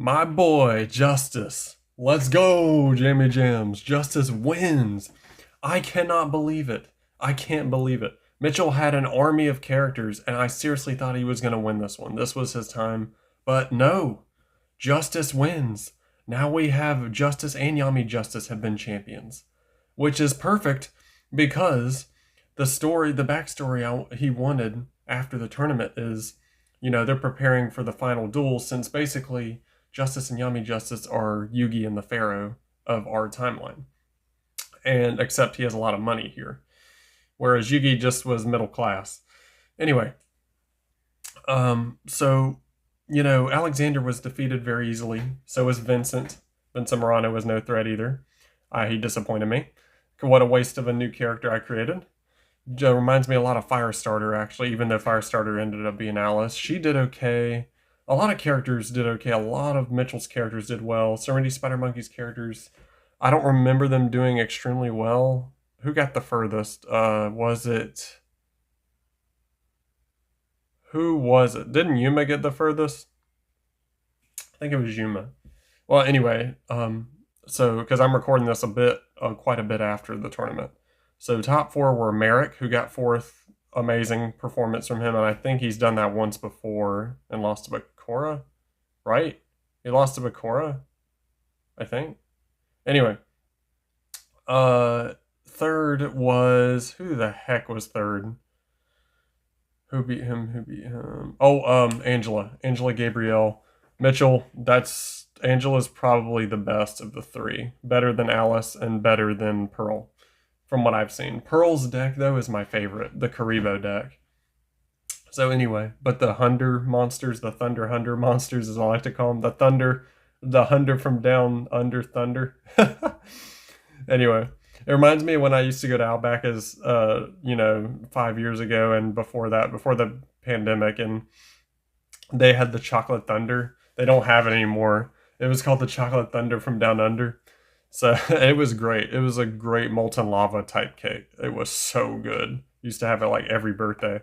My boy, Justice. Let's go, Jammy Jams. Justice wins. I cannot believe it. I can't believe it. Mitchell had an army of characters, and I seriously thought he was going to win this one. This was his time. But no, Justice wins. Now we have Justice and Yami Justice have been champions, which is perfect because the backstory he wanted after the tournament is, they're preparing for the final duel since basically Justice and Yami Justice are Yugi and the Pharaoh of our timeline. And except he has a lot of money here, whereas Yugi just was middle class. Anyway, so Alexander was defeated very easily. So was Vincent. Vincent Morano was no threat either. He disappointed me. What a waste of a new character I created. Reminds me a lot of Firestarter, actually, even though Firestarter ended up being Alice. She did okay. A lot of characters did okay. A lot of Mitchell's characters did well. Serenity Spider Monkey's characters, I don't remember them doing extremely well. Who got the furthest? Was it... Who was it? Didn't Yuma get the furthest? I think it was Yuma. Well, anyway, so because I'm recording this quite a bit after the tournament. So top four were Merrick, who got fourth. Amazing performance from him, and I think he's done that once before and lost to Bakura, right? He lost to Bakura, I think. Anyway, third was, who the heck was third? Who beat him? Oh, Angela Gabrielle. Mitchell, Angela's probably the best of the three. Better than Alice and better than Pearl, from what I've seen. Pearl's deck, though, is my favorite, the Karibo deck. So anyway, but the Thunder monsters, the Thunder Hunter monsters, as I like to call them, the Hunter from down under Thunder. Anyway, it reminds me of when I used to go to Outback as, 5 years ago and before that, before the pandemic, and they had the Chocolate Thunder. They don't have it anymore. It was called the Chocolate Thunder from down under. So it was great. It was a great molten lava type cake. It was so good. Used to have it like every birthday.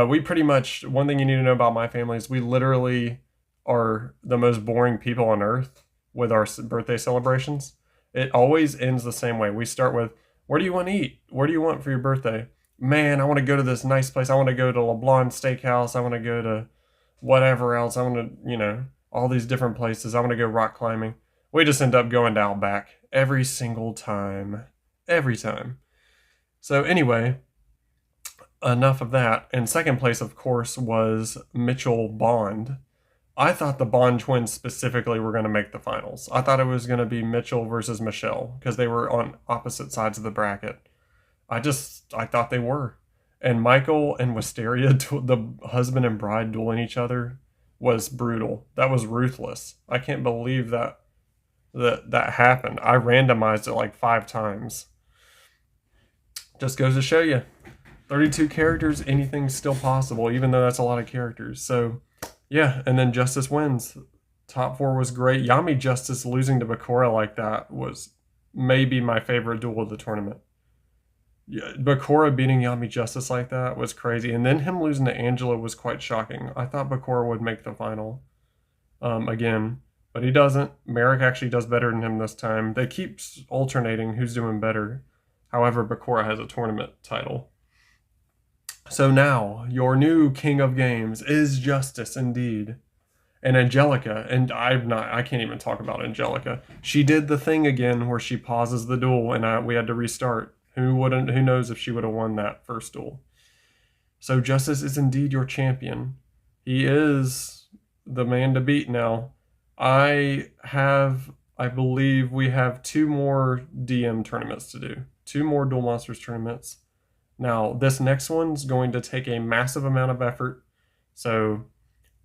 We pretty much, one thing you need to know about my family is we literally are the most boring people on earth with our birthday celebrations. It always ends the same way. We start with, where do you want to eat? What do you want for your birthday? Man, I want to go to this nice place. I want to go to LeBlanc Steakhouse. I want to go to whatever else. I want to, all these different places. I want to go rock climbing. We just end up going to Outback every single time. Every time. So anyway, enough of that. And second place, of course, was Mitchell Bond. I thought the Bond twins specifically were going to make the finals. I thought it was going to be Mitchell versus Michelle because they were on opposite sides of the bracket. I thought they were. And Michael and Wisteria, the husband and bride dueling each other, was brutal. That was ruthless. I can't believe that happened. I randomized it like 5 times. Just goes to show you, 32 characters, anything's still possible, even though that's a lot of characters. So yeah, and then Justice wins. Top 4 was great. Yami Justice losing to Bakura like that was maybe my favorite duel of the tournament. Yeah, Bakura beating Yami Justice like that was crazy, and then him losing to Angela was quite shocking. I thought Bakura would make the final again. But he doesn't. Merrick actually does better than him this time. They keep alternating who's doing better. However, Bakura has a tournament title. So now, your new king of games is Justice indeed. And Angelica, and I can't even talk about Angelica. She did the thing again where she pauses the duel and we had to restart. Who knows if she would have won that first duel. So Justice is indeed your champion. He is the man to beat now. I believe we have 2 more DM tournaments to do. 2 more Duel Monsters tournaments. Now, this next one's going to take a massive amount of effort. So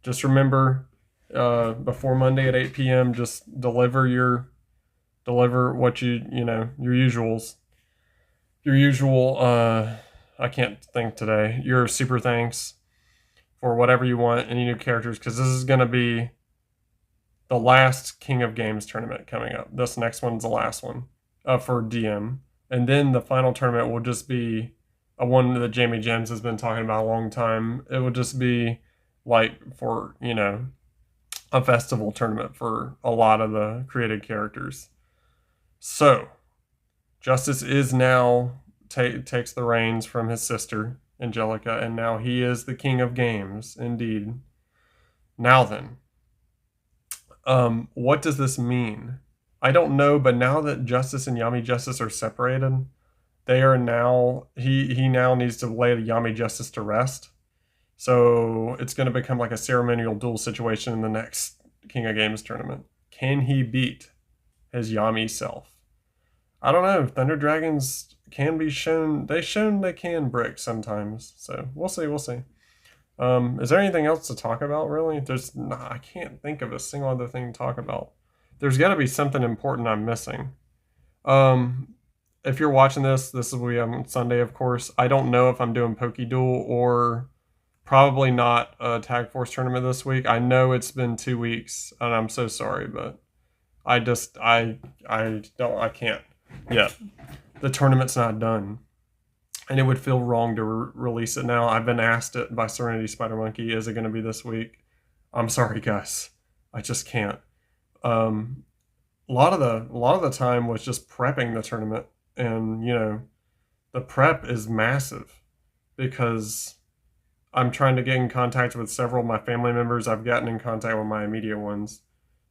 just remember, before Monday at 8 p.m., just deliver what your usuals. Your usual, I can't think today. Your super thanks for whatever you want, any new characters, because this is going to be the last King of Games tournament coming up. This next one's the last one for DM. And then the final tournament will just be a one that Jamie Gems has been talking about a long time. It will just be like for, a festival tournament for a lot of the created characters. So Justice is now takes the reins from his sister Angelica, and now he is the king of games. Indeed. Now then, what does this mean? I don't know, but now that Justice and Yami Justice are separated, they are now he now needs to lay Yami Justice to rest. So it's going to become like a ceremonial duel situation in the next King of Games tournament. Can he beat his Yami self? I don't know. Thunder Dragons can be shown. They can brick sometimes. So we'll see. We'll see. Is there anything else to talk about? Really? I can't think of a single other thing to talk about. There's got to be something important I'm missing. Um, if you're watching this will be on Sunday, of course. I don't know if I'm doing Poke Duel or probably not a Tag Force tournament this week. I know it's been 2 weeks, and I'm so sorry, but I can't yet. The tournament's not done, and it would feel wrong to release it now. I've been asked it by Serenity Spider Monkey. Is it going to be this week? I'm sorry, guys. I just can't. A lot of the time was just prepping the tournament, and the prep is massive because I'm trying to get in contact with several of my family members. I've gotten in contact with my immediate ones.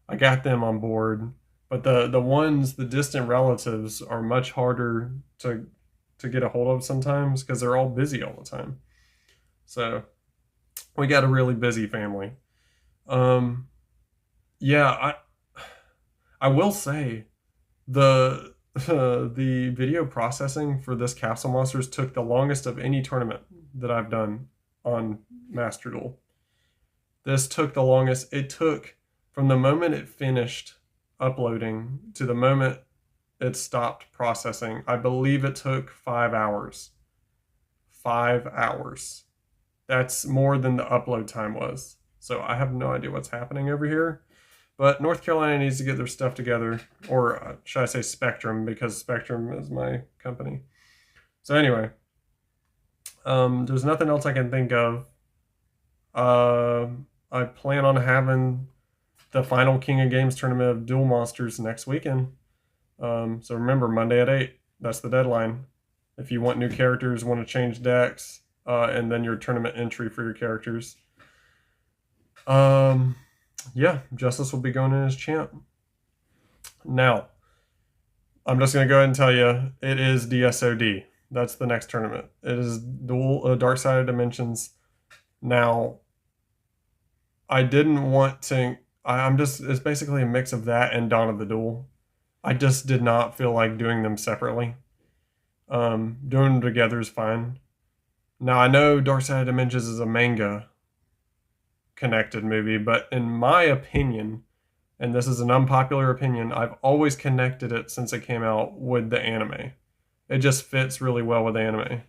I got them on board, but the distant relatives are much harder to get a hold of sometimes because they're all busy all the time. So we got a really busy family. Yeah, I will say the video processing for this Capsule Monsters took the longest of any tournament that I've done on Master Duel. This took the longest. It took from the moment it finished uploading to the moment it stopped processing. I believe it took 5 hours. 5 hours. That's more than the upload time was. So I have no idea what's happening over here. But North Carolina needs to get their stuff together. Or should I say Spectrum, because Spectrum is my company. So anyway, there's nothing else I can think of. I plan on having the final King of Games tournament of Duel Monsters next weekend. So remember, Monday at 8. That's the deadline. If you want new characters, want to change decks, and then your tournament entry for your characters. Yeah, Justice will be going in as champ. Now, I'm just going to go ahead and tell you, it is DSOD. That's the next tournament. It is Duel Dark Side of Dimensions. Now, I didn't want to... it's basically a mix of that and Dawn of the Duel. I just did not feel like doing them separately. Doing them together is fine. Now, I know Dark Side of Dimensions is a manga connected movie, but in my opinion, and this is an unpopular opinion, I've always connected it since it came out with the anime. It just fits really well with the anime.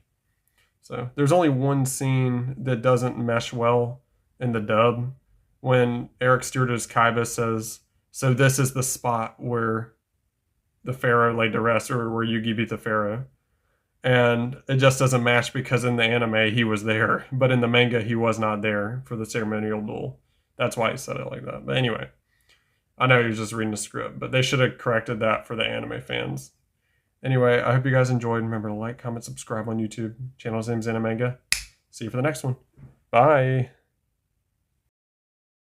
So there's only one scene that doesn't mesh well in the dub when Eric Sturda's Kaiba says, "So this is the spot where the Pharaoh laid to rest, or where Yugi beat the Pharaoh." And it just doesn't match because in the anime he was there, but in the manga he was not there for the ceremonial duel. That's why he said it like that. But anyway, I know he was just reading the script, but they should have corrected that for the anime fans. Anyway, I hope you guys enjoyed. Remember to like, comment, subscribe on YouTube. Channel's name's Animanga. See you for the next one. Bye.